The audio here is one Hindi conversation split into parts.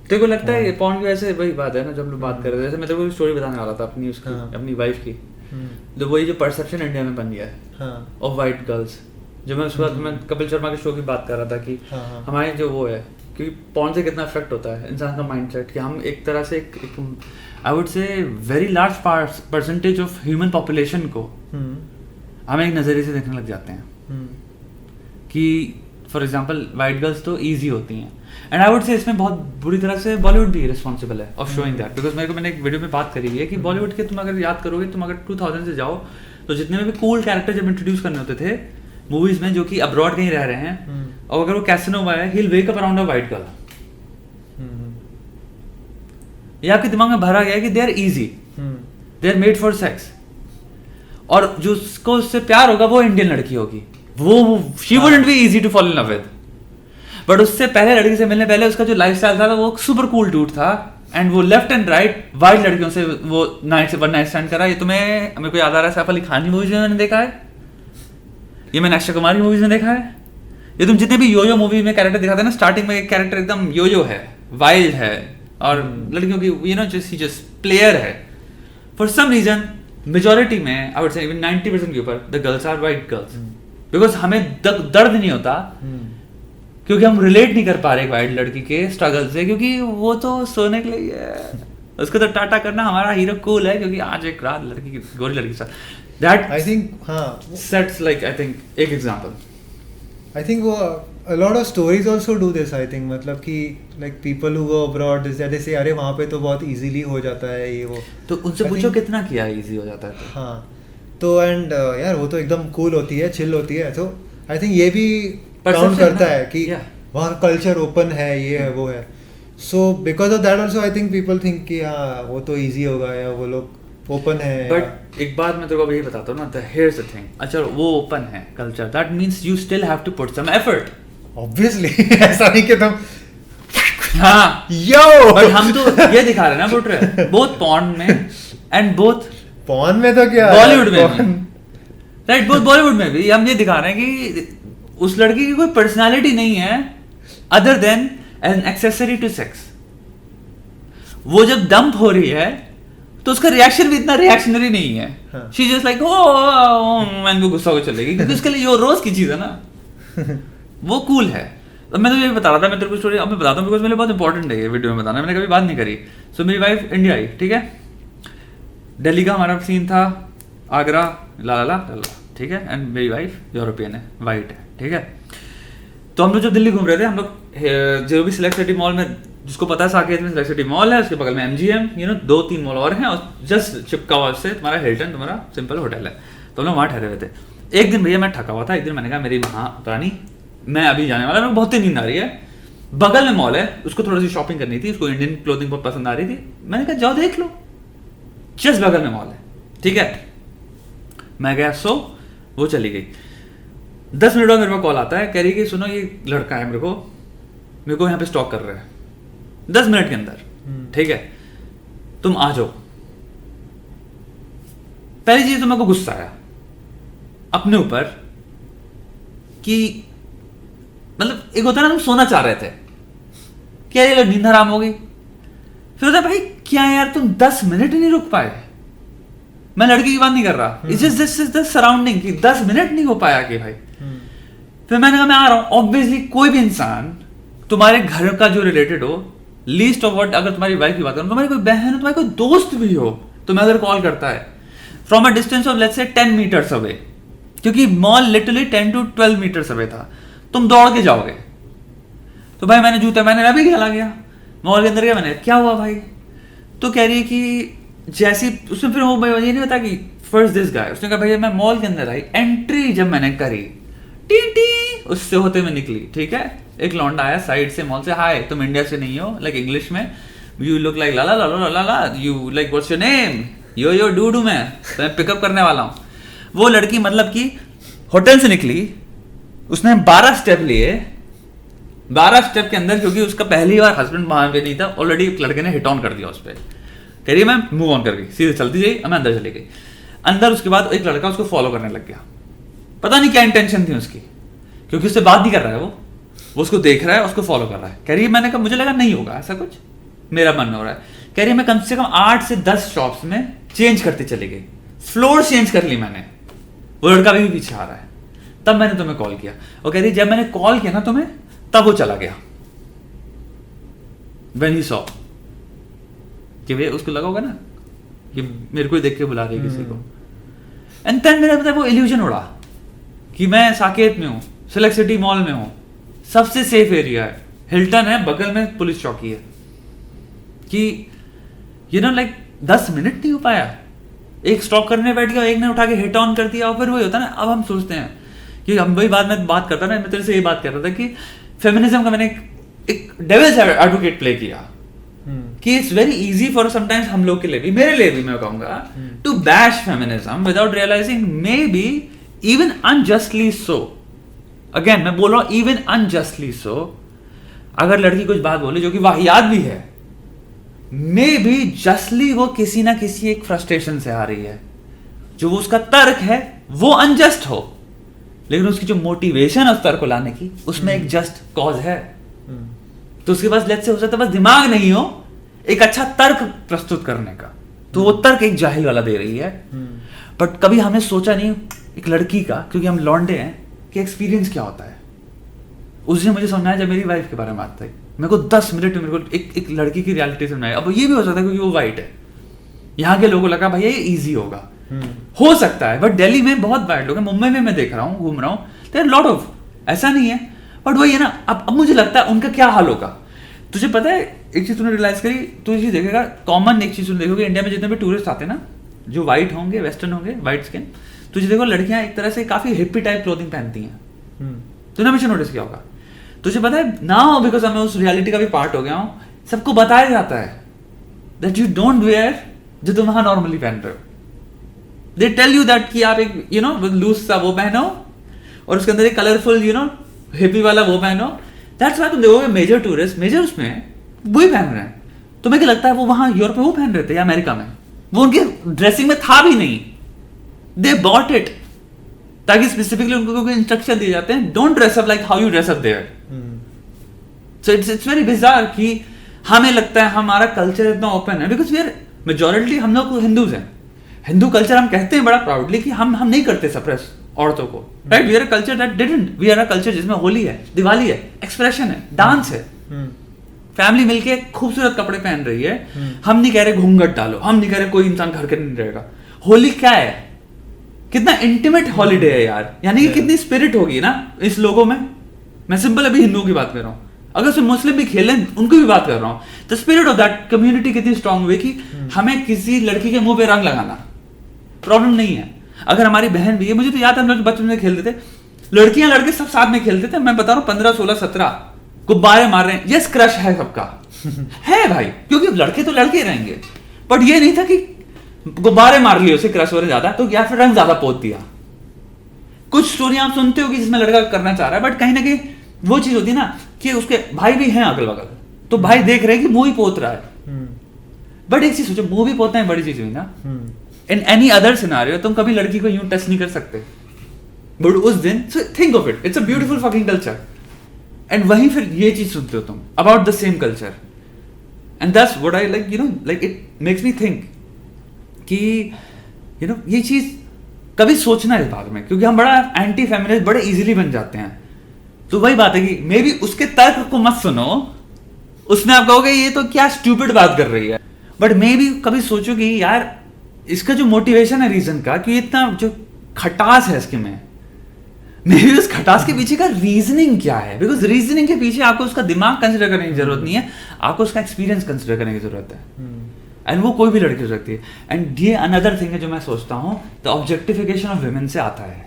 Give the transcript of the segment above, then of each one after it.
तेरे को लगता है पॉर्न की वैसे वही बात है ना, जब हम लोग बात कर रहे थे, जैसे मैं तेरे को स्टोरी बताने वाला था अपनी उसकी, अपनी वाइफ की, तो वही जो परसेप्शन इंडिया में बन गया है ऑफ वाइट गर्ल्स, जो मैं उसके बाद मैं कपिल शर्मा के शो की बात कर रहा था कि हमारे जो वो है, क्योंकि पॉर्न से कितना इफेक्ट होता है इंसान का माइंडसेट, कि हम एक तरह से एक आई वुड से very large percentage of human population को हम एक नज़रिए से देखने लग जाते हैं कि फॉर एग्जांपल वाइट गर्ल्स तो ईजी होती हैं, एंड आई वुड से इसमें बहुत बुरी तरह से बॉलीवुड भी रिस्पॉन्सिबल है ऑफ शोइंग दैट, बिकॉज मैंने एक वीडियो में बात करी है कि बॉलीवुड के तुम अगर याद करोगे, तुम अगर 2000 से जाओ तो जितने में भी कूल कैरेक्टर जब इंट्रोड्यूस करने होते थे मूवीज में, जो कि अब्रॉड कहीं रह रहे हैं, और अगर वो कैसिनोवा है, he will wake up around a white girl, ये आपके दिमाग में भरा गया है कि they are easy, they are made for sex, और जो उसको उससे प्यार होगा वो इंडियन लड़की होगी, वो she wouldn't be easy to fall in love with, but उससे पहले लड़की से मिलने पहले उसका जो लाइफस्टाइल था वो सुपर कूल डूड था, एंड वो लेफ्ट एंड राइट वाइट लड़कियों से वो वन नाइट स्टैंड करा। ये तुम्हें मेरे को याद आ रहा है सैफ अली खान की मूवीज में मैंने देखा है, ये मैंने अक्षय कुमार की मूवीज में देखा है, ये तुम जितने भी योयो मूवी में कैरेक्टर दिखाते हैं ना, स्टार्टिंग में एक कैरेक्टर एकदम योयो है, वाइल्ड है, और लड़कियों की यू नो जस्ट प्लेयर है, फॉर सम रीजन मेजॉरिटी में आई वुड से इवन 90% के ऊपर the girls are white girls, because हमें दर्द नहीं होता, क्योंकि हम रिलेट नहीं कर पा रहे एक वाइट लड़की के स्ट्रगल से, क्योंकि वो तो सोने के लिए है, उसको तो टाटा करना हमारा हीरो कूल है, क्योंकि आज एक रात लड़की की गोरी लड़की के साथ, that I think sets like I think एक एग्जांपल, आई थिंक वो a lot of stories also do this, I think, मतलब कि like people who go abroad they say अरे वहाँ पे तो बहुत easily हो जाता है ये वो, तो उनसे पूछो कितना किया easy हो जाता है तो। हाँ तो एंड यार वो तो एकदम कूल होती है, चिल होती है, तो आई थिंक ये भी काउंट करता है कि वहाँ का कल्चर ओपन है, ये है वो है, so because of that also I think people think कि हाँ वो तो ईजी होगा या वो लोग ओपन है, बट एक बात मैं तेरे को यही बताता हूँ ना, हियर्स द थिंग, अच्छा वो ओपन है culture, that means you still have to put some effort, obviously ऐसा नहीं कि तुम हाँ यो, बट हम तो ये दिखा रहे हैं ना पुट रहे बोथ पॉर्न में एंड बोथ पॉर्न में तो क्या बॉलीवुड में भी, राइट, बोथ बॉलीवुड में भी हम ये दिखा रहे हैं कि उस लड़की की कोई पर्सनालिटी नहीं है other than an accessory to sex, वो जब डंप हो रही है तो उसका रिएक्शन भी इतना रिएक्शनरी नहीं है, she just like oh man को गुस्सा हो चलेगी, क्योंकि उसके लिए ये रोज की चीज है ना, वो कूल है। अब मैं तो ये बता रहा था, मैं तेरे को स्टोरी अब मैं बताता हूँ, बिकॉज मेरे लिए बहुत इंपॉर्टेंट है ये वीडियो में बताना, मैंने कभी बात नहीं करी। सो मेरी वाइफ इंडिया आई, ठीक है, दिल्ली का हमारा सीन था, आगरा ला ठीक है, एंड मेरी वाइफ यूरोपियन है, वाइट है, ठीक है। तो हम लोग जब दिल्ली घूम रहे थे, हम लोग जो भी सिलेक्ट सिटी मॉल में, जिसको पता है साकेत में सिलेक्ट सिटी मॉल है, उसके बगल में MGM, यू नो 2-3 मॉल और हैं, और जस्ट चिपका हुआ से तुम्हारा हिल्टन, तुम्हारा सिंपल होटल है, तो हम लोग वहाँ ठहरे हुए थे। एक दिन भैया मैं थका हुआ था, एक दिन मैंने कहा मेरी महारानी मैं अभी जाने वाला, मेरे को बहुत ही नींद आ रही है, बगल में मॉल है, उसको थोड़ी सी शॉपिंग करनी थी, उसको इंडियन क्लोथिंग बहुत पसंद आ रही थी, मैंने कहा जाओ देख लो, जस्ट बगल में मॉल है, ठीक है। मैं गया, सो वो चली गई। 10 मिनट बाद मेरे को कॉल आता है, कह रही कि सुनो ये लड़का है, मेरे को यहाँ पे स्टॉक कर रहा है 10 मिनट के अंदर, ठीक है, तुम आ जाओ। पहली चीज तो मेरे को गुस्सा आया अपने ऊपर कि मतलब एक होता है ना, तुम सोना चाह रहे थे, क्या ये नींद हराम हो गई, फिर होता है भाई क्या यार तुम 10 मिनट नहीं रुक पाए, मैं लड़की की बात नहीं कर रहा, it's just this is the surrounding कि 10 मिनट नहीं हो पाया कि भाई। फिर मैंने कहा मैं आ रहा हूं। ऑब्वियसली कोई भी इंसान तुम्हारे घर का जो रिलेटेड हो, लीस्ट ऑफ व्हाट, अगर तुम्हारी वाइफ की बात करूं, तुम्हारी कोई बहन हो, तुम्हारी कोई दोस्त भी हो, तुम्हें अगर कॉल करता है from a distance of let's say 10 metres away, क्योंकि mall literally 10 to 12 metres away था, तुम दौड़ के जाओगे। तो भाई मैंने जूता, मैंने अभी चला गया मॉल के अंदर गया, मैंने क्या हुआ भाई, तो कह रही है कि जैसी उसने, फिर वो ये नहीं पता कि फर्स्ट दिस गाय, उसने कहा भैया मैं मॉल के अंदर आई, एंट्री जब मैंने करी टी उससे होते हुए निकली, ठीक है, एक लौंडा आया साइड से मॉल से, हाय तुम इंडिया से नहीं हो, लाइक इंग्लिश में, यू लुक लाइक लाला लाला लाला, you like what's your name, yo डूडू, मैं पिकअप करने वाला हूँ। वो लड़की मतलब कि होटल से निकली, उसने 12 स्टेप लिए, 12 स्टेप के अंदर, क्योंकि उसका पहली बार हस्बैंड वहां पे नहीं था, ऑलरेडी एक लड़के ने हिट ऑन कर दिया उस पर, कह रही है मैं मूव ऑन कर गई, सीधे चलती गई, मैं अंदर चली गई। अंदर उसके बाद एक लड़का उसको फॉलो करने लग गया, पता नहीं क्या इंटेंशन थी उसकी, क्योंकि उससे बात नहीं कर रहा है, वो उसको देख रहा है, उसको फॉलो कर रहा है। कह रही है, मैंने कहा मुझे लगा नहीं होगा ऐसा कुछ, मेरा मन हो रहा है। कह रही है मैं कम से कम 8 से 10 शॉप्स में चेंज करते चले गई, फ्लोर चेंज कर ली मैंने, वो लड़का भी पीछे आ रहा है। तब मैंने तुम्हें कॉल किया। और कह रही जब मैंने कॉल किया ना तुम्हें, तब वो चला गया। When he saw कि भैया उसको लगा होगा ना कि मेरे को ही देख के बुला रही है किसी को। एंड देन मेरा मतलब वो इल्यूजन उड़ा कि मैं साकेत में हूँ, सिलेक्ट सिटी मॉल में हूँ, सबसे सेफ एरिया है, हिल्टन है, बगल में पुलिस चौकी है, कि यू नो लाइक 10 मिनट नहीं हो पाया, एक स्टॉक करने बैठ गया, एक ने उठा के हिट ऑन कर दिया। और फिर वही होता ना, अब हम सोचते हैं कि हम वही बात में बात करता ना, मैं तेरे से ये बात कर रहा था कि फेमिनिज्म का मैंने एक डेविल्स एडवोकेट प्ले किया कि it's very easy for sometimes हम लोग के लिए भी, मेरे लिए भी मैं कहूंगा, to bash feminism without realising maybe even unjustly so. Again मैं बोल रहा हूं इवन अनजस्टली सो, अगर लड़की कुछ बात बोले जो कि वाहियात भी है, मे बी जस्टली वो किसी ना किसी एक फ्रस्ट्रेशन से आ रही है, जो वो उसका तर्क है वो अनजस्ट हो, लेकिन उसकी जो मोटिवेशन है उस तर्क को लाने की, उसमें एक जस्ट कॉज है। तो उसके पास लेट्स से हो सकता है बस दिमाग नहीं हो एक अच्छा तर्क प्रस्तुत करने का, तो वो तर्क एक जाहिल वाला दे रही है। बट कभी हमने सोचा नहीं एक लड़की का, क्योंकि हम लौंडे हैं, कि एक्सपीरियंस क्या होता है। उस दिन मुझे समझाया जब मेरी वाइफ के बारे में बात थी, मेरे को 10 मिनट में मेरे को एक लड़की की रियलिटी समझाई। अब ये भी हो सकता है क्योंकि वो वाइट है, यहाँ के लोगों को लगा भैया ये ईजी होगा, हो सकता है। बट दिल्ली में बहुत वाइट लोग हैं, मुंबई में मैं देख रहा हूँ, घूम रहा हूँ, देयर लॉट ऑफ, ऐसा नहीं है। बट वही है ना, अब मुझे लगता है उनका क्या हाल होगा। तुझे पता है एक चीज तूने रियलाइज करी, तू ये देखेगा कॉमन एक चीज तुम देखोगे, इंडिया में जितने भी टूरिस्ट आते हैं ना, जो वाइट होंगे, वेस्टर्न होंगे, वाइट स्किन, तुझे देखो लड़कियां एक तरह से काफी हिप्पी टाइप क्लोथिंग पहनती हैं। तूने हमेशा नोटिस किया होगा। तुझे पता है ना, बिकॉज मैं उस रियलिटी का भी पार्ट हो गया हूँ, सबको बताया जाता है दैट यू डोंट वेयर जो तुम वहां नॉर्मली पहन रहे हो। दे टेल यू दैट कि आप एक यू नो लूज सा वो पहनो और उसके अंदर एक कलरफुल यू नो हिप्पी वाला वो पहनो। दैट्स व्हाई तुम देखोगे मेजर टूरिस्ट मेजर उसमें वही पहन रहे हैं। तुम्हें क्या लगता है वो वहां यूरोप में वो पहन रहे थे या अमेरिका में? वो उनके ड्रेसिंग में था भी नहीं, दे बॉट इट, ताकि स्पेसिफिकली उनको इंस्ट्रक्शन दिए जाते हैं don't dress up like how you dress up there. So it's very bizarre कि हमें लगता है हमारा कल्चर इतना ओपन है, बिकॉज वी आर मेजॉरिटी हम लोग हिंदूज हैं। हिंदू कल्चर हम कहते हैं बड़ा प्राउडली कि हम नहीं करते सप्रेस औरतों को, right? We are a culture that didn't, we are a culture जिसमें होली है, दिवाली है, एक्सप्रेशन है, डांस है, फैमिली मिलके खूबसूरत कपड़े पहन रही है। हम नहीं कह रहे घूंघट डालो, हम नहीं कह रहे कोई इंसान घर के नहीं रहेगा। होली क्या है, कितना इंटीमेट हॉलीडे है यार, यानी कि कितनी स्पिरिट होगी ना इस लोगों में। मैं सिंपल अभी हिंदुओं की बात कर रहा हूँ, अगर उसमें मुस्लिम भी खेलें उनको भी बात कर रहा हूँ। The spirit of that community कितनी स्ट्रांग हुई कि हमें किसी लड़की के मुंह पे रंग लगाना प्रॉब्लम नहीं है। अगर हमारी बहन भी है, मुझे तो याद है हम लोग बचपन में खेलते थे, लड़कियां लड़के सब साथ में खेलते थे। मैं बता रहा हूँ 15, 16, 17 गुब्बारे मार रहे हैं, यस क्रश है सबका है भाई, क्योंकि लड़के तो लड़के रहेंगे। बट ये नहीं था कि गुब्बारे मार लिए उसे क्रश हो रहे ज्यादा तो या फिर रंग ज्यादा पोत दिया। कुछ स्टोरी आप सुनते हो कि जिसमें लड़का करना चाह रहा है, बट कहीं ना कहीं वो चीज होती है ना कि उसके भाई भी हैं अगल बगल, तो भाई देख रहे हैं कि मुंह ही पोत रहा है। बट एक चीज सोचो, मुंह भी पोतना है बड़ी चीज हुई ना। इन एनी अदर सिनारियो तुम कभी लड़की को यूं टच नहीं कर सकते, बट उस दिन so think of it, it's a beautiful fucking culture. And वहीं फिर ये चीज सुनते हो तुम about the same culture, and that's what I like, you know, like it makes me think कि यू नो ये चीज कभी सोचना है इस बारे में, क्योंकि हम बड़ा एंटी फेमिनिस्ट बड़े इजीली बन जाते हैं। तो वही बात है कि मे बी उसके तर्क को मत सुनो, उसमें आप कहोगे ये तो क्या स्टूपिड बात कर रही है, बट मे बी कभी सोचो कि यार इसका जो मोटिवेशन है रीजन का, कि इतना जो खटास है इसके में, मे बी उस खटास के पीछे का रीजनिंग क्या है। बिकॉज रीजनिंग के पीछे आपको उसका दिमाग कंसिडर करने की जरूरत नहीं है, आपको उसका एक्सपीरियंस कंसिडर करने की जरूरत है। एंड वो कोई भी लड़की हो सकती है। एंड ये अनदर थिंग है जो मैं सोचता हूँ, द ऑब्जेक्टिफिकेशन ऑफ वुमेन से आता है।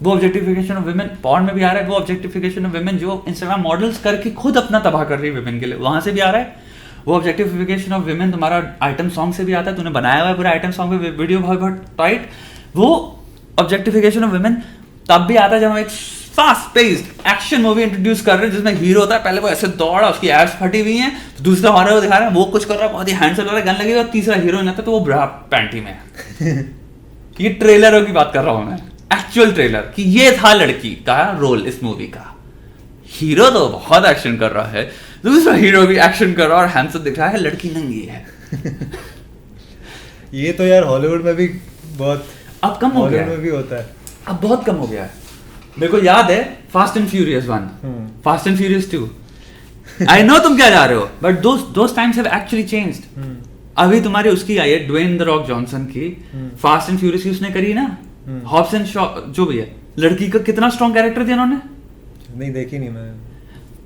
वो ऑब्जेक्टिफिकेशन ऑफ वुमेन पॉर्न में भी आ रहा है, वो ऑब्जेक्टिफिकेशन ऑफ वुमेन जो इंस्टाग्राम मॉडल्स करके खुद अपना तबाह कर रही है वुमेन के लिए, वहां से भी आ रहा है। वो ऑब्जेक्टिफिकेशन ऑफ वुमेन तुम्हारा आइटम सॉन्ग से भी आता है, तूने बनाया हुआ है पूरा आइटम सॉन्ग पे वीडियो बहुत टाइट। वो ऑब्जेक्टिफिकेशन ऑफ वुमेन तब भी आता है जब हम एक fast paced action movie introduce कर रहे हैं जिसमें हीरो होता है, पहले वो ऐसे दौड़ा, उसकी एब्स फटी हुई हैं, तो दूसरा हॉरर वो दिखा रहा है, वो कुछ कर रहा है, बहुत ही हैंडसम लग रहा है, गन लगी, और तीसरा हीरोइन आता है तो वो ब्रा पैंटी में ये ट्रेलरों की बात कर रहा हूं मैं, एक्चुअल ट्रेलर, कि ये था लड़की का रोल इस मूवी का। हीरो तो बहुत एक्शन कर रहा है, दूसरा हीरो भी एक्शन कर रहा है और हैंडसम दिख रहा है, लड़की नंगी है। ये तो यार हॉलीवुड में भी बहुत, अब कम हो गया हॉलीवुड में भी होता है। अब बहुत कम हो गया है। मेरे को याद है fast and furious 1, fast and furious 2, I know तुम क्या जा रहे हो, but those times have actually changed. अभी तुम्हारी उसकी आई है ड्वेन द रॉक जॉनसन की, फास्ट एंड फ्यूरियस की उसने करी ना, हॉब्स एंड शॉ जो भी है, लड़की का कितना स्ट्रॉन्ग कैरेक्टर दिया उन्होंने। नहीं देखी नहीं मैं।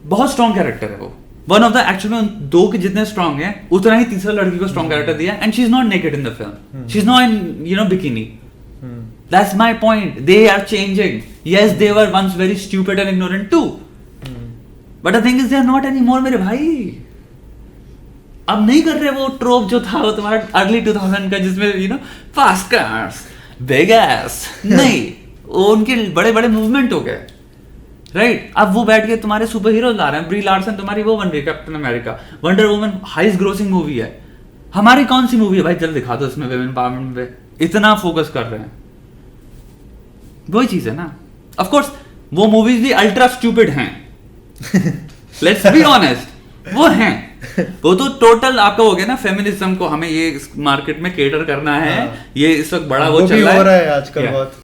बहुत स्ट्रॉन्ग कैरेक्टर है वो, वन ऑफ द एक्चुअली में दो के जितने स्ट्रॉन्ग है उतना ही तीसरा लड़की को स्ट्रॉन्ग कैरेक्टर दिया, and she is not naked in the film, she is not in you know bikini. That's my point. They are changing. Yes, they were once very stupid and ignorant too. But the thing is, they are not anymore, मेरे भाई। अब नहीं कर रहे वो ट्रोप जो था वो तुम्हारा अर्ली 2000 का, जिसमें you know fast cars, big S, नहीं, वो उनके बड़े बड़े मूवमेंट हो गए, राइट। अब वो बैठ के तुम्हारे सुपर हीरो ला रहे हैं, ब्री लार्सन तुम्हारी वो बन रही है captain America, wonder woman highest grossing movie है। हमारी कौन सी मूवी है भाई, जल्द दिखा दो इसमें विमेन एम्पावरमेंट पे इतना फोकस कर रहे हैं। वही चीज है ना। ऑफ कोर्स वो मूवीज भी अल्ट्रा स्टूपिड हैं, लेट्स बी ऑनेस्ट, वो हैं। वो तो टोटल आपका हो गया ना फेमिनिज्म को, हमें ये मार्केट में केटर करना है, ये इस वक्त बड़ा वो चल रहा है आजकल बहुत।